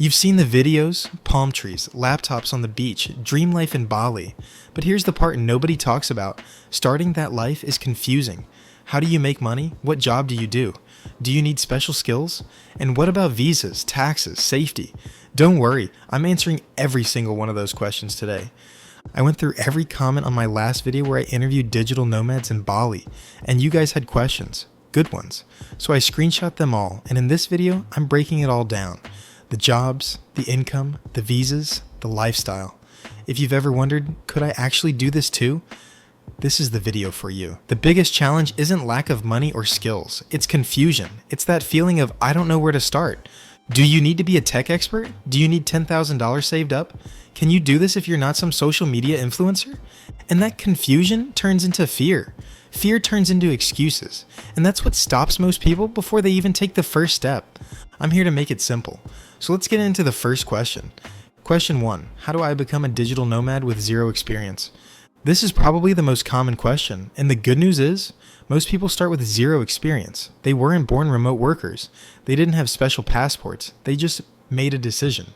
You've seen the videos, palm trees, laptops on the beach, dream life in Bali. But here's the part nobody talks about. Starting that life is confusing. How do you make money? What job do you do? Do you need special skills? And what about visas, taxes, safety? Don't worry, I'm answering every single one of those questions today. I went through every comment on my last video where I interviewed digital nomads in Bali, and you guys had questions, good ones. So I screenshot them all, and in this video, I'm breaking it all down. The jobs, the income, the visas, the lifestyle. If you've ever wondered, could I actually do this too? This is the video for you. The biggest challenge isn't lack of money or skills. It's confusion. It's that feeling of I don't know where to start. Do you need to be a tech expert? Do you need $10,000 saved up? Can you do this if you're not some social media influencer? And that confusion turns into fear. Fear turns into excuses. And that's what stops most people before they even take the first step. I'm here to make it simple. So let's get into the first question. Question 1. How do I become a digital nomad with zero experience? This is probably the most common question, and the good news is, most people start with zero experience. They weren't born remote workers. They didn't have special passports. They just made a decision.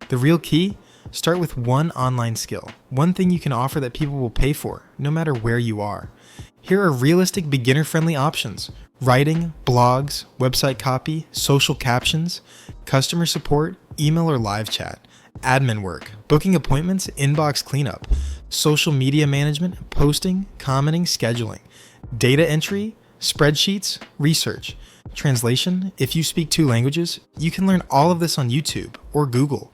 The real key? Start with one online skill. One thing you can offer that people will pay for, no matter where you are. Here are realistic beginner-friendly options. Writing, blogs, website copy, social captions, customer support, email or live chat, admin work, booking appointments, inbox cleanup, social media management, posting, commenting, scheduling, data entry, spreadsheets, research, translation. If you speak 2 languages, you can learn all of this on YouTube or Google.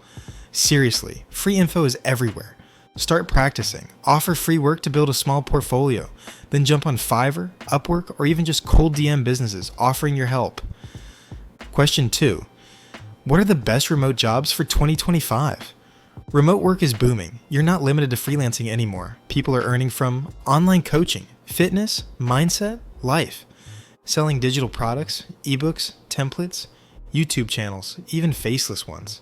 Seriously, free info is everywhere. Start practicing, offer free work to build a small portfolio, then jump on Fiverr, Upwork, or even just cold DM businesses offering your help. Question 2. What are the best remote jobs for 2025? Remote work is booming. You're not limited to freelancing anymore. People are earning from online coaching, fitness, mindset, life, selling digital products, ebooks, templates, YouTube channels, even faceless ones,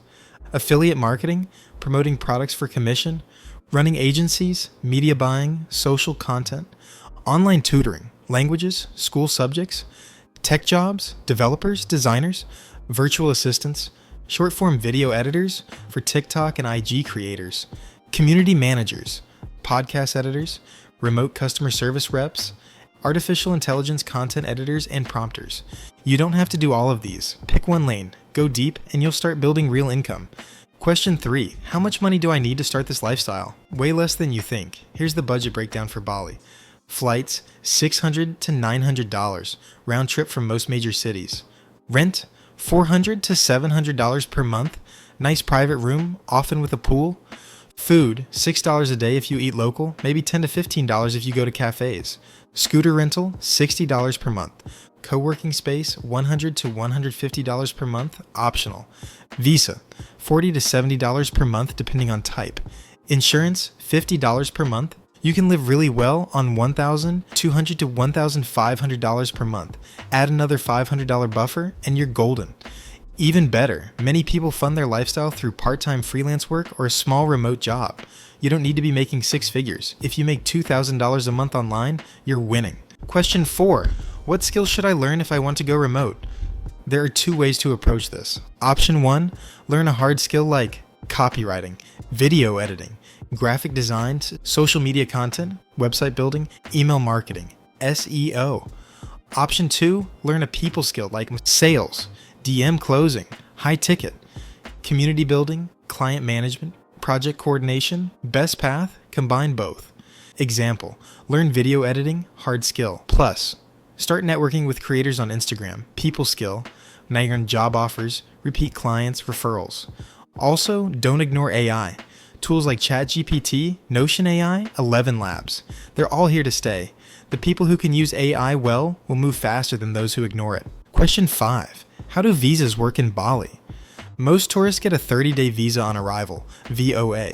affiliate marketing, promoting products for commission, running agencies, media buying, social content, online tutoring, languages, school subjects, tech jobs, developers, designers, virtual assistants, short-form video editors for TikTok and IG creators, community managers, podcast editors, remote customer service reps, artificial intelligence content editors, and prompters. You don't have to do all of these. Pick one lane, go deep, and you'll start building real income. Question 3. How much money do I need to start this lifestyle? Way less than you think. Here's the budget breakdown for Bali. Flights, $600 to $900, round trip from most major cities. Rent, $400 to $700 per month, nice private room, often with a pool. Food, $6 a day if you eat local, maybe $10 to $15 if you go to cafes. Scooter rental, $60 per month. Co-working space, $100 to $150 per month, optional. Visa, $40 to $70 per month depending on type. Insurance, $50 per month. You can live really well on $1,200 to $1,500 per month. Add another $500 buffer and you're golden. Even better, many people fund their lifestyle through part-time freelance work or a small remote job. You don't need to be making 6 figures. If you make $2,000 a month online, you're winning. Question 4. What skills should I learn if I want to go remote? There are 2 ways to approach this. Option 1, learn a hard skill like copywriting, video editing, graphic design, social media content, website building, email marketing, SEO. Option 2, learn a people skill like sales, DM closing, high ticket, community building, client management, project coordination. Best path, combine both. Example, learn video editing, hard skill. Plus, start networking with creators on Instagram, people skill. Now you're on job offers, repeat clients, referrals. Also, don't ignore AI. Tools like ChatGPT, Notion AI, 11 Labs. They're all here to stay. The people who can use AI well will move faster than those who ignore it. Question 5. How do visas work in Bali? Most tourists get a 30-day visa on arrival, VOA.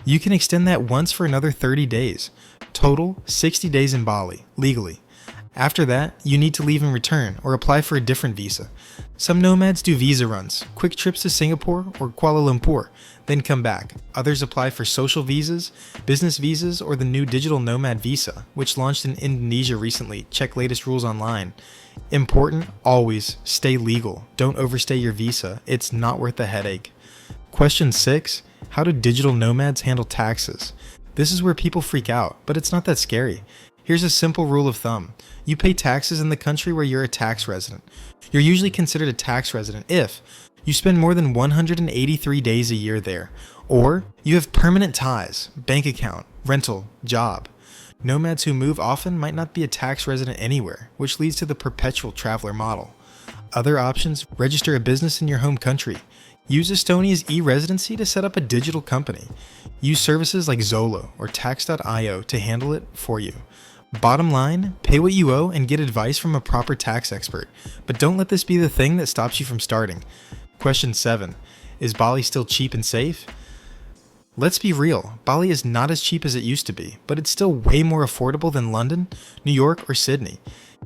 You can extend that once for another 30 days. Total, 60 days in Bali, legally. After that, you need to leave and return or apply for a different visa. Some nomads do visa runs, quick trips to Singapore or Kuala Lumpur, then come back. Others apply for social visas, business visas, or the new digital nomad visa, which launched in Indonesia recently. Check latest rules online. Important, always stay legal. Don't overstay your visa. It's not worth the headache. Question 6. How do digital nomads handle taxes? This is where people freak out, but it's not that scary. Here's a simple rule of thumb. You pay taxes in the country where you're a tax resident. You're usually considered a tax resident if you spend more than 183 days a year there, or you have permanent ties, bank account, rental, job. Nomads who move often might not be a tax resident anywhere, which leads to the perpetual traveler model. Other options: register a business in your home country. Use Estonia's e-residency to set up a digital company. Use services like Zolo or Tax.io to handle it for you. Bottom line, pay what you owe and get advice from a proper tax expert, but don't let this be the thing that stops you from starting. Question 7. Is Bali still cheap and safe? Let's be real, Bali is not as cheap as it used to be, but it's still way more affordable than London, New York, or Sydney.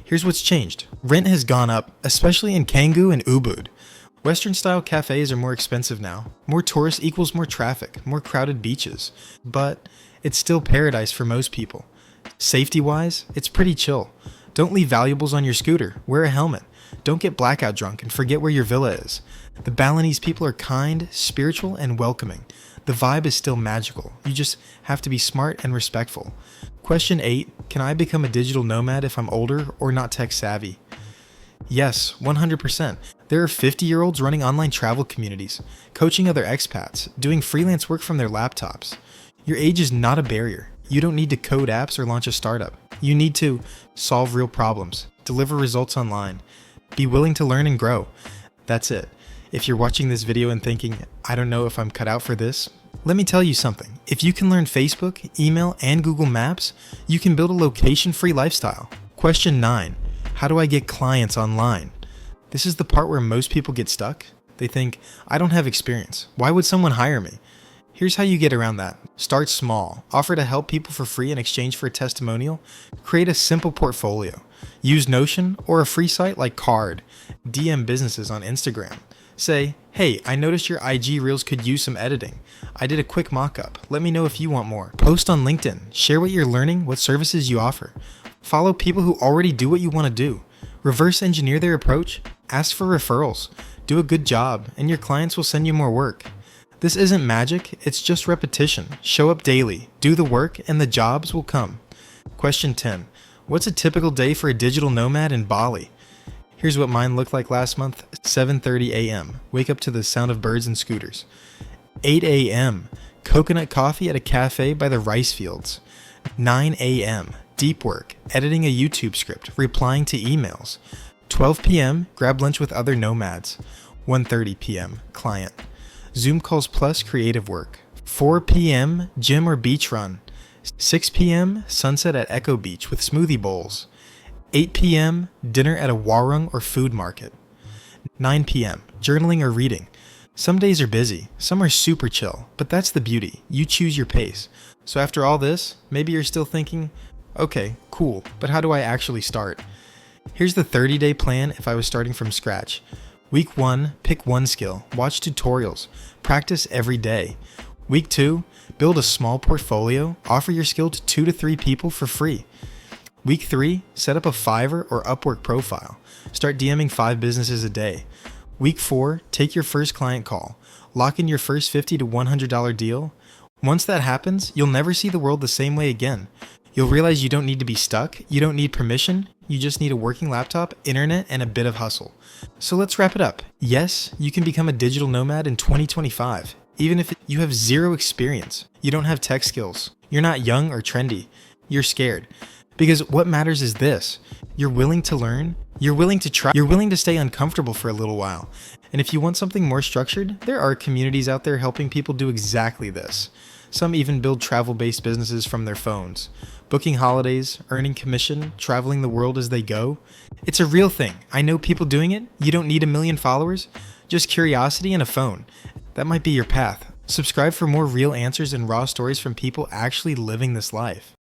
Here's what's changed. Rent has gone up, especially in Canggu and Ubud. Western-style cafes are more expensive now. More tourists equals more traffic, more crowded beaches. But it's still paradise for most people. Safety-wise, it's pretty chill. Don't leave valuables on your scooter. Wear a helmet. Don't get blackout drunk and forget where your villa is. The Balinese people are kind, spiritual, and welcoming. The vibe is still magical. You just have to be smart and respectful. Question 8. Can I become a digital nomad if I'm older or not tech savvy? Yes, 100%. There are 50-year-olds running online travel communities, coaching other expats, doing freelance work from their laptops. Your age is not a barrier. You don't need to code apps or launch a startup. You need to solve real problems, deliver results online, be willing to learn and grow. That's it. If you're watching this video and thinking, I don't know if I'm cut out for this, let me tell you something. If you can learn Facebook, email, and Google Maps, you can build a location-free lifestyle. Question 9. How do I get clients online? This is the part where most people get stuck. They think, I don't have experience. Why would someone hire me? Here's how you get around that. Start small. Offer to help people for free in exchange for a testimonial. Create a simple portfolio. Use Notion or a free site like Card. DM businesses on Instagram. Say, hey, I noticed your IG Reels could use some editing. I did a quick mock-up. Let me know if you want more. Post on LinkedIn. Share what you're learning, what services you offer. Follow people who already do what you want to do. Reverse engineer their approach. Ask for referrals. Do a good job, and your clients will send you more work. This isn't magic, it's just repetition. Show up daily, do the work, and the jobs will come. Question 10. What's a typical day for a digital nomad in Bali? Here's what mine looked like last month. 7:30 a.m. Wake up to the sound of birds and scooters. 8 a.m. Coconut coffee at a cafe by the rice fields. 9 a.m. Deep work, editing a YouTube script, replying to emails. 12 p.m. Grab lunch with other nomads. 1:30 p.m. Client. Zoom calls plus creative work. 4 p.m. Gym or beach run. 6 p.m. Sunset at Echo Beach with smoothie bowls. 8 p.m. Dinner at a warung or food market. 9 p.m. Journaling or reading. Some days are busy, some are super chill, but that's the beauty. You choose your pace. So after all this, maybe you're still thinking, okay, cool, but how do I actually start? Here's the 30-day plan if I was starting from scratch. Week 1, pick one skill, watch tutorials, practice every day. Week 2, build a small portfolio, offer your skill to 2 to 3 people for free. Week 3, set up a Fiverr or Upwork profile. Start DMing 5 businesses a day. Week 4, take your first client call. Lock in your first $50 to $100 deal. Once that happens, you'll never see the world the same way again. You'll realize you don't need to be stuck, you don't need permission, you just need a working laptop, internet, and a bit of hustle. So let's wrap it up. Yes, you can become a digital nomad in 2025, even if you have zero experience, you don't have tech skills, you're not young or trendy, you're scared. Because what matters is this: you're willing to learn, you're willing to try, you're willing to stay uncomfortable for a little while. And if you want something more structured, there are communities out there helping people do exactly this. Some even build travel-based businesses from their phones, booking holidays, earning commission, traveling the world as they go. It's a real thing. I know people doing it. You don't need 1 million followers, just curiosity and a phone. That might be your path. Subscribe for more real answers and raw stories from people actually living this life.